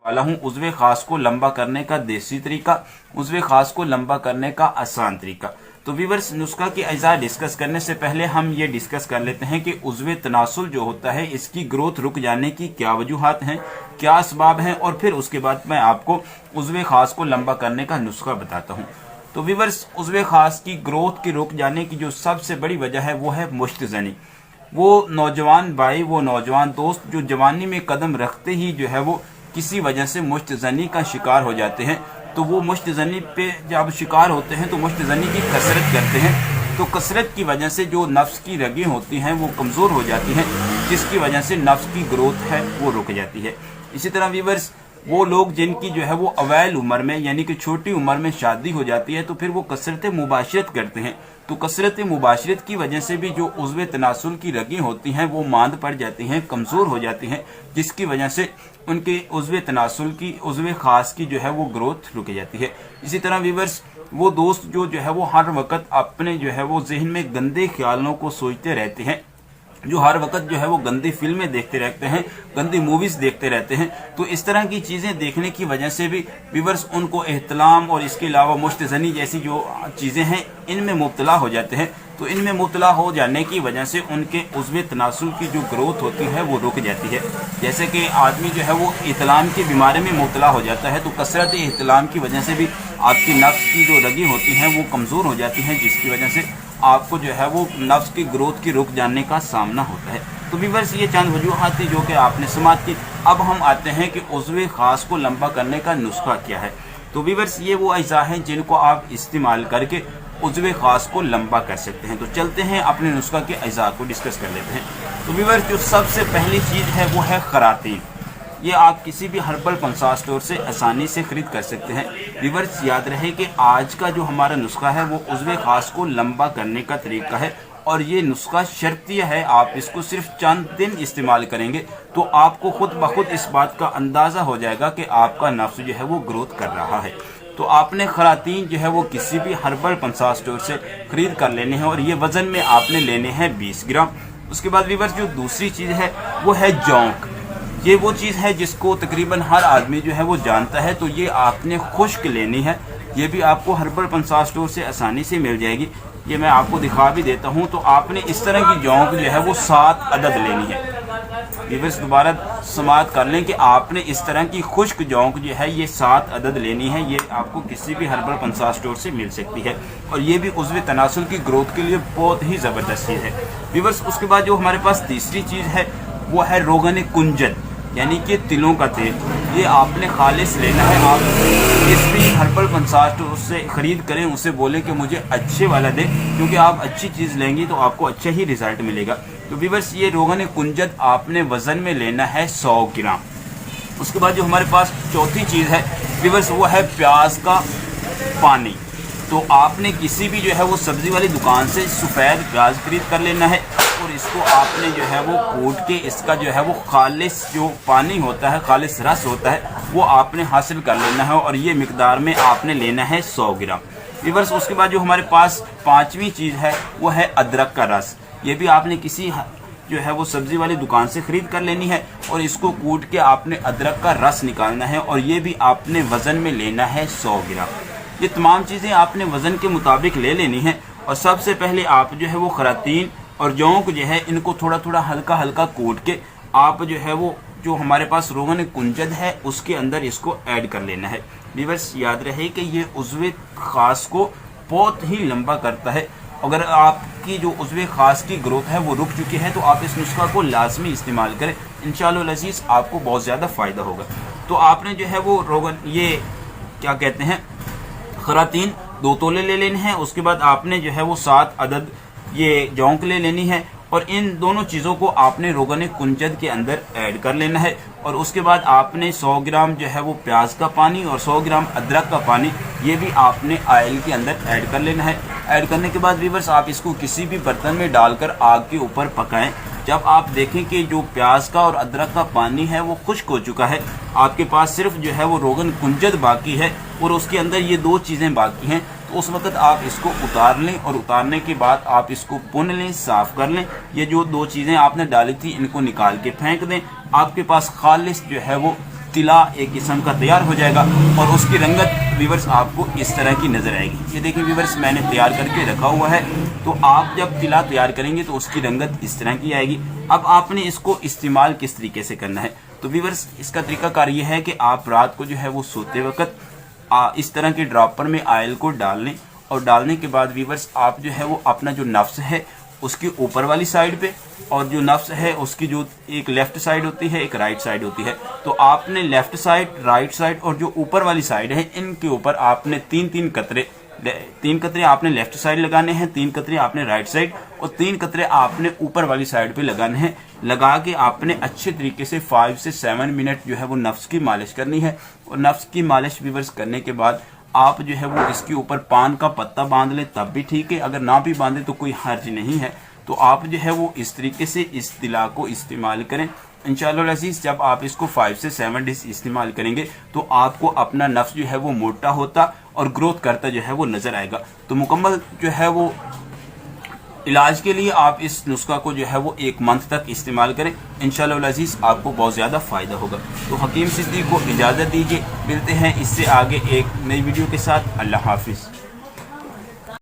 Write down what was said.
वाला हूँ उज़्वे खास को लंबा करने का देसी तरीका, उज़्वे खास को लंबा करने का आसान तरीका। तो व्यूअर्स, नुस्खा की अज्जा डिस्कस करने से पहले हम ये डिस्कस कर लेते हैं कि उज़्वे तनासुल जो होता है इसकी ग्रोथ रुक जाने की क्या वजूहात हैं, क्या असबाब हैं, और फिर उसके बाद मैं आपको उज़्वे खास को लंबा करने का नुस्खा बताता हूँ। तो व्यूअर्स, उज़्वे खास की ग्रोथ की रुक जाने की जो सबसे बड़ी वजह है वो है मुश्तज़नी। वो नौजवान भाई, वो नौजवान दोस्त जो जवानी में कदम रखते ही जो है वो किसी वजह से मुश्तज़नी का शिकार हो जाते हैं। तो वो मुश्तज़नी पे जब शिकार होते हैं तो मुश्तज़नी की कसरत करते हैं। तो कसरत की वजह से जो नफ्स की रगें होती हैं वो कमज़ोर हो जाती हैं, जिसकी वजह से नफ्स की ग्रोथ है वो रुक जाती है। इसी तरह व्यूअर्स, वो लोग जिनकी जो है वो अवैल उम्र में यानी कि छोटी उम्र में शादी हो जाती है तो फिर वो कसरत मुबाशरत करते हैं। तो कसरत मुबाशरत की वजह से भी जो उज़्वे तनासुल की रगें होती हैं वो मांद पड़ जाती हैं, कमज़ोर हो जाती हैं, जिसकी वजह से उनके उज़्वे तनासुल की, उज़्वे खास की जो है वो ग्रोथ रुक जाती है। इसी तरह व्यूअर्स, वो दोस्त जो है वो हर वक्त अपने जो है वो जहन में गंदे ख्यालों को सोचते रहते हैं, जो हर वक्त जो है वो गंदी फिल्में देखते रहते हैं, गंदी मूवीज देखते रहते हैं। तो इस तरह की चीजें देखने की वजह से भी व्यूअर्स उनको एहतलाम और इसके अलावा मुश्तज़नी जैसी जो चीजें हैं इनमें मुब्तला हो जाते हैं। तो इनमें मुब्तला हो जाने की वजह से उनके उज़्वे तनासुल की जो ग्रोथ होती है वो रुक जाती है। जैसे कि आदमी जो है वो एहतलाम की बीमारी में मुब्तला हो जाता है, तो कसरत एहतलाम की वजह से भी आपकी नफ्स की जो रगें होती हैं वो कमज़ोर हो जाती हैं, जिसकी वजह से आपको जो है वो नफ्स की ग्रोथ की रुक जाने का सामना होता है। तो व्यूअर्स, ये चंद वजूहात थी जो कि आपने समात की। अब हम आते हैं कि उज़्वे खास को लंबा करने का नुस्खा क्या है। तो व्यूअर्स, ये वो अज्जा हैं जिनको आप इस्तेमाल करके उज़्वे खास को लंबा कर सकते हैं। तो चलते हैं अपने नुस्खा के अज्जा को डिस्कस कर लेते हैं। तो व्यूअर्स, जो सबसे पहली चीज़ है वो है खरातीन। ये आप किसी भी हर्बल पंसार स्टोर से आसानी से खरीद कर सकते हैं। व्यूअर्स, याद रहे कि आज का जो हमारा नुस्खा है वो उज़्वे खास को लंबा करने का तरीका है, और ये नुस्खा शर्तिया है। आप इसको सिर्फ चंद दिन इस्तेमाल करेंगे तो आपको खुद ब खुद इस बात का अंदाज़ा हो जाएगा कि आपका नफ्स जो है वो ग्रोथ कर रहा है। तो आपने खरातीन जो है वो किसी भी हर्बल पंसार स्टोर से खरीद कर लेने हैं, और ये वज़न में आपने लेने हैं 20 ग्राम। उसके बाद व्यूअर्स, जो दूसरी चीज़ है वो है जौंक। ये वो चीज़ है जिसको तकरीबन हर आदमी जो है वो जानता है। तो ये आपने खुश्क लेनी है। ये भी आपको हर्बल पंसार स्टोर से आसानी से मिल जाएगी। ये मैं आपको दिखा भी देता हूँ। तो आपने इस तरह की जौंक जो है वो 7 अदद लेनी है। व्यूअर्स, दोबारा समात कर लें कि आपने इस तरह की खुश्क जौंक जो है ये 7 अदद लेनी है। ये आपको किसी भी हर्बल पंसार स्टोर से मिल सकती है, और ये भी उज़्वे तनासुल की ग्रोथ के लिए बहुत ही ज़बरदस्त चीज़ है। व्यूअर्स, उसके बाद जो हमारे पास तीसरी चीज़ है वो है रोगन कुंजद, यानी कि तिलों का तेल। ये आपने खालिस लेना है। आप किसी भी हर्बल पंसार स्टोर से ख़रीद करें, उसे बोलें कि मुझे अच्छे वाला दे, क्योंकि आप अच्छी चीज़ लेंगी तो आपको अच्छा ही रिजल्ट मिलेगा। तो व्यूअर्स, ये रोगन कुंजद आपने वज़न में लेना है 100 ग्राम। उसके बाद जो हमारे पास चौथी चीज़ है व्यूअर्स वो है प्याज का पानी। तो आपने किसी भी जो है वो सब्ज़ी वाली दुकान से सफ़ेद प्याज खरीद कर लेना है, और इसको आपने जो है वो कूट के इसका जो है वो खालिस जो पानी होता है, खालिस रस होता है, वो आपने हासिल कर लेना है, और ये मिकदार में आपने लेना है 100 ग्राम। व्यूअर्स, उसके बाद जो हमारे पास पांचवी चीज़ है वो है अदरक का रस। ये भी आपने किसी जो है वो सब्ज़ी वाली दुकान से ख़रीद कर लेनी है, और इसको कूट के आपने अदरक का रस निकालना है, और ये भी आपने वज़न में लेना है 100 ग्राम। ये तमाम चीज़ें आपने वज़न के मुताबिक ले लेनी है। और सबसे पहले आप जो है वो खरातीन और जौंक जो है इनको थोड़ा थोड़ा हल्का हल्का कूट के आप जो है वो जो हमारे पास रोगन कुंजद है उसके अंदर इसको ऐड कर लेना है। व्यूअर्स, याद रहे कि ये उज़्वे खास को बहुत ही लंबा करता है। अगर आपकी जो उज़्वे खास की ग्रोथ है वो रुक चुकी है तो आप इस नुस्खा को लाजमी इस्तेमाल करें। इंशाअल्लाह अज़ीज़ आपको बहुत ज़्यादा फ़ायदा होगा। तो आपने जो है वो रोगन, ये क्या कहते हैं, खरातीन 2 तोले ले लेने हैं। उसके बाद आपने जो है वो 7 अदद ये जौंक ले लेनी है, और इन दोनों चीज़ों को आपने रोगन कुंजद के अंदर ऐड कर लेना है। और उसके बाद आपने 100 ग्राम जो है वो प्याज का पानी और 100 ग्राम अदरक का पानी ये भी आपने ऑयल के अंदर ऐड कर लेना है। ऐड करने के बाद व्यूअर्स, आप इसको किसी भी बर्तन में डालकर आग के ऊपर पकाएं। जब आप देखें कि जो प्याज का और अदरक का पानी है वो खुश्क हो चुका है, आपके पास सिर्फ जो है वो रोगन कुंजद बाकी है और उसके अंदर ये 2 चीज़ें बाकी हैं, तो उस वक्त आप इसको उतार लें, और उतारने के बाद आप इसको पुन लें, साफ़ कर लें। ये जो 2 चीज़ें आपने डाली थी इनको निकाल के फेंक दें। आपके पास खालिस जो है वो तिला एक किस्म का तैयार हो जाएगा और उसकी रंगत व्यूअर्स आपको इस तरह की नज़र आएगी। ये देखिए व्यूअर्स मैंने तैयार करके रखा हुआ है। तो आप जब तिला तैयार करेंगे तो उसकी रंगत इस तरह की आएगी। अब आपने इसको इस्तेमाल किस तरीके से करना है, तो व्यूअर्स इसका तरीकाकार ये है कि आप रात को जो है वो सोते वक्त इस तरह के ड्रॉपर में ऑयल को डाल लें और डालने के बाद व्यूअर्स आप जो है वो अपना जो नफ्स है उसकी ऊपर वाली साइड पे और जो नफ्स है उसकी जो एक लेफ्ट साइड होती है एक राइट साइड होती है, तो आपने लेफ्ट साइड, राइट साइड और जो ऊपर वाली साइड है इनके ऊपर आपने तीन कतरे आपने लेफ्ट साइड लगाने हैं, 3 कतरे आपने राइट साइड और 3 कतरे आपने ऊपर वाली साइड पे लगाने हैं। लगा के आपने अच्छे तरीके से 5 से 7 मिनट जो है वो नफ्स की मालिश करनी है। और नफ्स की मालिश व्यूअर्स करने के बाद आप जो है वो इसके ऊपर पान का पत्ता बांध लें तब भी ठीक है, अगर ना भी बांधे तो कोई हर्ज नहीं है। तो आप जो है वो इस तरीके से इस तिला को इस्तेमाल करें। इंशाअल्लाह अज़ीज़ जब आप इसको 5 से 7 डेज इस्तेमाल करेंगे तो आपको अपना नफ्स जो है वो मोटा होता और ग्रोथ करता जो है वो नज़र आएगा। तो मुकम्मल जो है वो इलाज के लिए आप इस नुस्खा को जो है वो 1 मंथ तक इस्तेमाल करें। इंशाअल्लाह अज़ीज़ आपको बहुत ज़्यादा फ़ायदा होगा। तो हकीम सिद्दीक़ को इजाज़त दीजिए, मिलते हैं इससे आगे एक नई वीडियो के साथ। अल्लाह हाफिज़।